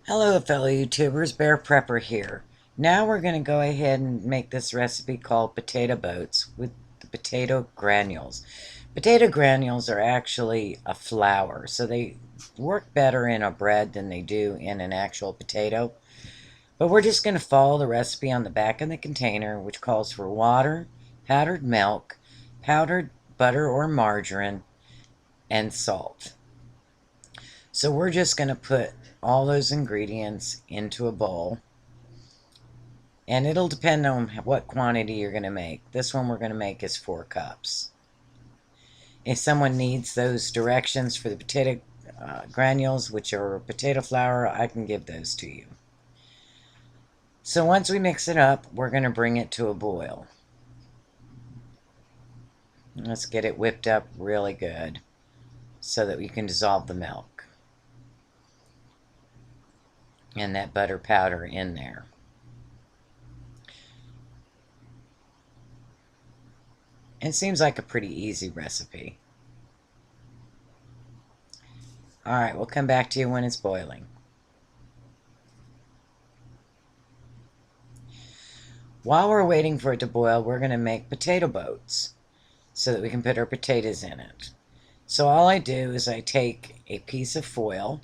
Hello fellow YouTubers, Bear Prepper here. Now we're going to go ahead and make this recipe called potato boats with the potato granules. Potato granules are actually a flour, so they work better in a bread than they do in an actual potato. But we're just going to follow the recipe on the back of the container, which calls for water, powdered milk, powdered butter or margarine, and salt. So we're just going to put all those ingredients into a bowl. And it'll depend on what quantity you're going to make. This one we're going to make is 4 cups. If someone needs those directions for the potato granules, which are potato flour, I can give those to you. So once we mix it up, we're going to bring it to a boil. Let's get it whipped up really good so that we can dissolve the milk and that butter powder in there. It seems like a pretty easy recipe. Alright, we'll come back to you when it's boiling. While we're waiting for it to boil, we're going to make potato boats so that we can put our potatoes in it. So all I do is I take a piece of foil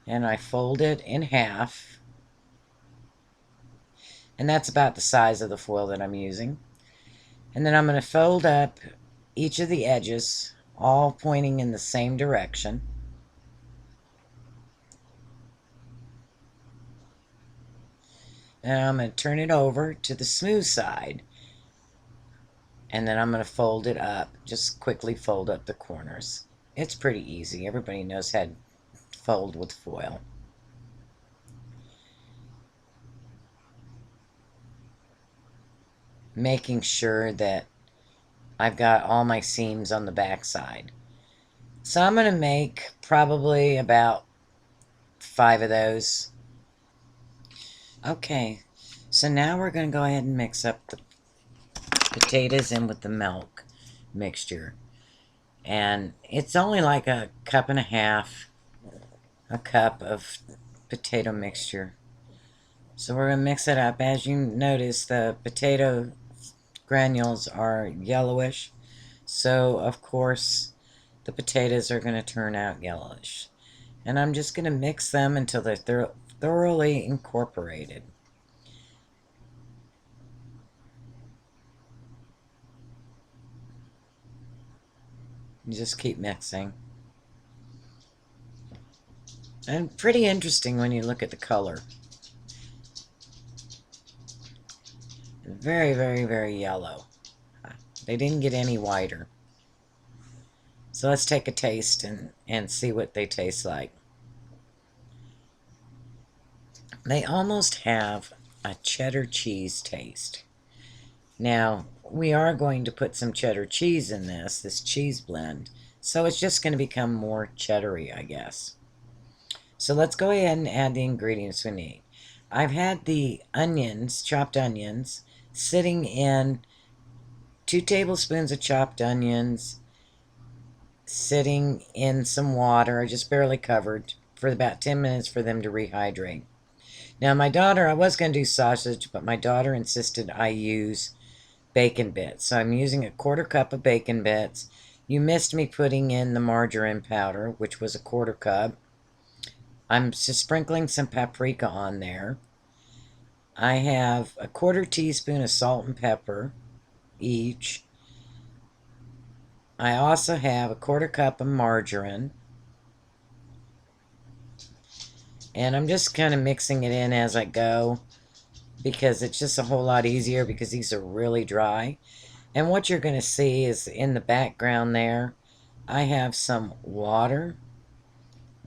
and I fold it in half. And that's about the size of the foil that I'm using. And then I'm going to fold up each of the edges, all pointing in the same direction. And I'm going to turn it over to the smooth side. And then I'm going to fold it up, just quickly fold up the corners. It's pretty easy. Everybody knows how to fold with foil. Making sure that I've got all my seams on the back side. So I'm going to make probably about 5 of those. Okay, so now we're going to go ahead and mix up the potatoes in with the milk mixture. And it's only like a cup and a half, a cup of potato mixture. So we're going to mix it up. As you notice, the potato granules are yellowish. So, of course, the potatoes are going to turn out yellowish. And I'm just going to mix them until they're thoroughly incorporated. You just keep mixing. And pretty interesting when you look at the color. Very, very, very yellow. They didn't get any whiter. So let's take a taste and see what they taste like. They almost have a cheddar cheese taste. Now, we are going to put some cheddar cheese in this cheese blend. So it's just going to become more cheddary, I guess. So let's go ahead and add the ingredients we need. I've had the onions, chopped onions, sitting in 2 tablespoons of chopped onions, sitting in some water. I just barely covered for about 10 minutes for them to rehydrate. Now my daughter, I was going to do sausage, but my daughter insisted I use bacon bits. So I'm using a 1/4 cup of bacon bits. You missed me putting in the margarine powder, which was a 1/4 cup. I'm just sprinkling some paprika on there. I have a 1/4 teaspoon of salt and pepper each. I also have a 1/4 cup of margarine. And I'm just kind of mixing it in as I go because it's just a whole lot easier because these are really dry. And what you're going to see is in the background there, I have some water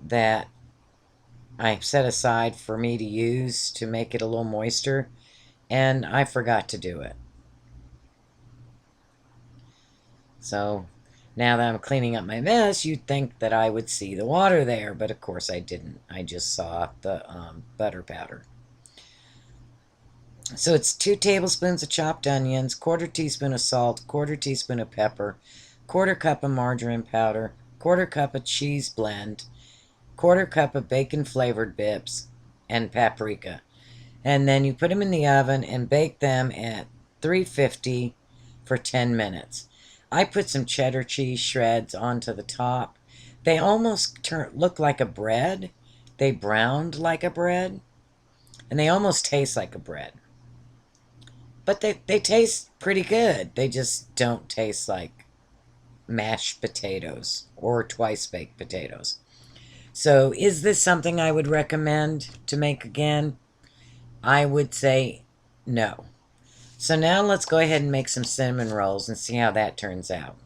that I set aside for me to use to make it a little moister, and I forgot to do it. So now that I'm cleaning up my mess, you'd think that I would see the water there, but of course I didn't. I just saw the butter powder. So it's 2 tablespoons of chopped onions, 1/4 teaspoon of salt, 1/4 teaspoon of pepper, 1/4 cup of margarine powder, 1/4 cup of cheese blend, 1/4 cup of bacon flavored bits, and paprika. And then you put them in the oven and bake them at 350 for 10 minutes. I put some cheddar cheese shreds onto the top. They almost look like a bread. They browned like a bread. And they almost taste like a bread. But they taste pretty good. They just don't taste like mashed potatoes or twice baked potatoes. So is this something I would recommend to make again? I would say no. So now let's go ahead and make some cinnamon rolls and see how that turns out.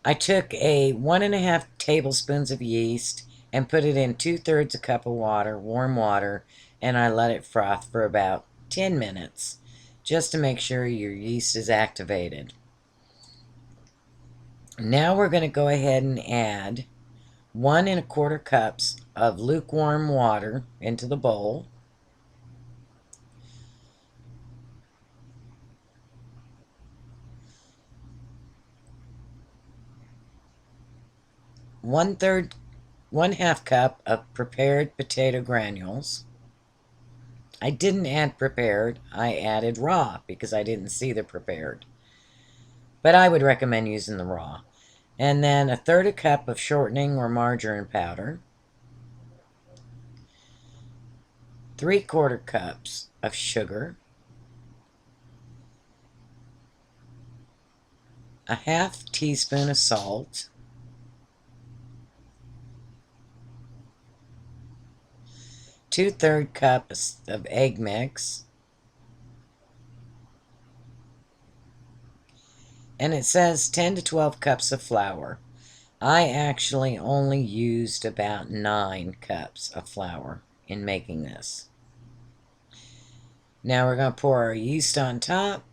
I took a 1.5 tablespoons of yeast and put it in 2/3 a cup of water, warm water, and I let it froth for about 10 minutes just to make sure your yeast is activated. Now we're going to go ahead and add 1 1/4 cups of lukewarm water into the bowl. One half cup of prepared potato granules. I didn't add prepared, I added raw because I didn't see the prepared. But I would recommend using the raw. And then 1/3 cup of shortening or margarine powder. 3/4 cups of sugar. A 1/2 teaspoon of salt. 2/3 cups of egg mix. And it says 10 to 12 cups of flour. I actually only used about 9 cups of flour in making this. Now we're going to pour our yeast on top.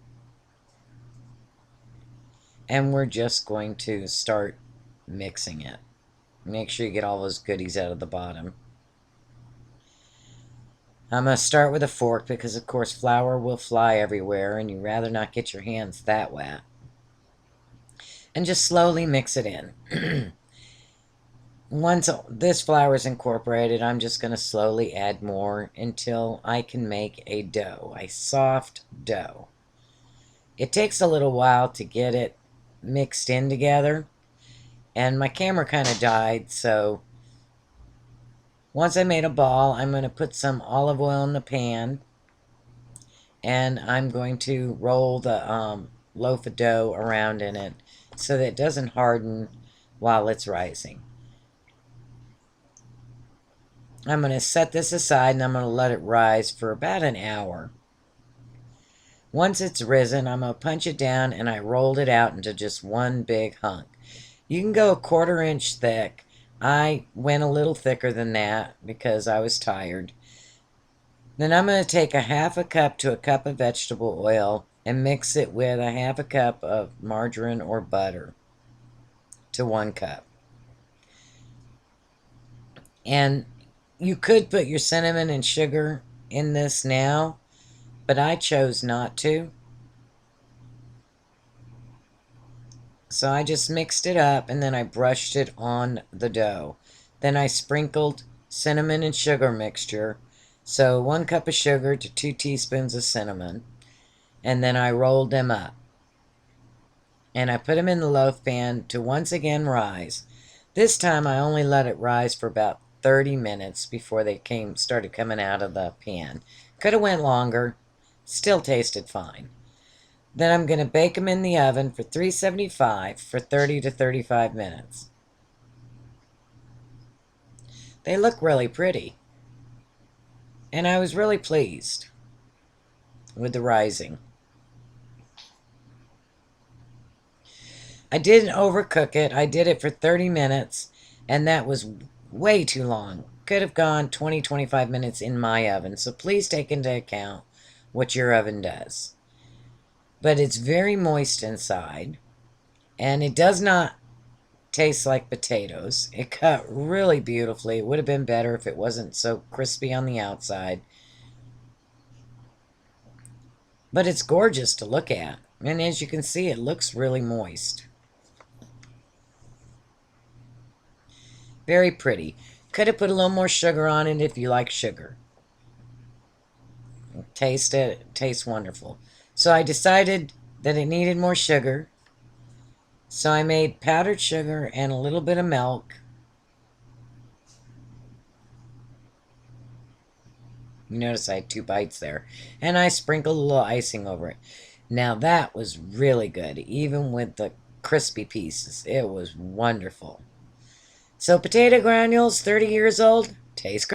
And we're just going to start mixing it. Make sure you get all those goodies out of the bottom. I'm going to start with a fork because, of course, flour will fly everywhere and you'd rather not get your hands that wet. And just slowly mix it in. Once this flour is incorporated, I'm just going to slowly add more until I can make a dough, a soft dough. It takes a little while to get it mixed in together, and my camera kind of died, so once I made a ball, I'm going to put some olive oil in the pan, and I'm going to roll the loaf of dough around in it so that it doesn't harden while it's rising. I'm going to set this aside and I'm going to let it rise for about an hour. Once it's risen, I'm going to punch it down and I rolled it out into just one big hunk. You can go 1/4 inch thick. I went a little thicker than that because I was tired. Then I'm going to take a 1/2 cup to a cup of vegetable oil and mix it with a 1/2 cup of margarine or butter to 1 cup. And you could put your cinnamon and sugar in this now, but I chose not to. So I just mixed it up and then I brushed it on the dough. Then I sprinkled cinnamon and sugar mixture. So 1 cup of sugar to 2 teaspoons of cinnamon. And then I rolled them up. And I put them in the loaf pan to once again rise. This time I only let it rise for about 30 minutes before they started coming out of the pan. Could have went longer. Still tasted fine. Then I'm going to bake them in the oven for 375 for 30 to 35 minutes. They look really pretty. And I was really pleased with the rising. I didn't overcook it. I did it for 30 minutes, and that was way too long. Could have gone 20-25 minutes in my oven, so please take into account what your oven does. But it's very moist inside, and it does not taste like potatoes. It cut really beautifully. It would have been better if it wasn't so crispy on the outside. But it's gorgeous to look at, and as you can see, it looks really moist. Very pretty. Could have put a little more sugar on it if you like sugar. Tastes wonderful. So I decided that it needed more sugar. So I made powdered sugar and a little bit of milk. You notice I had 2 bites there. And I sprinkled a little icing over it. Now that was really good, even with the crispy pieces. It was wonderful. So potato granules, 30 years old, taste great.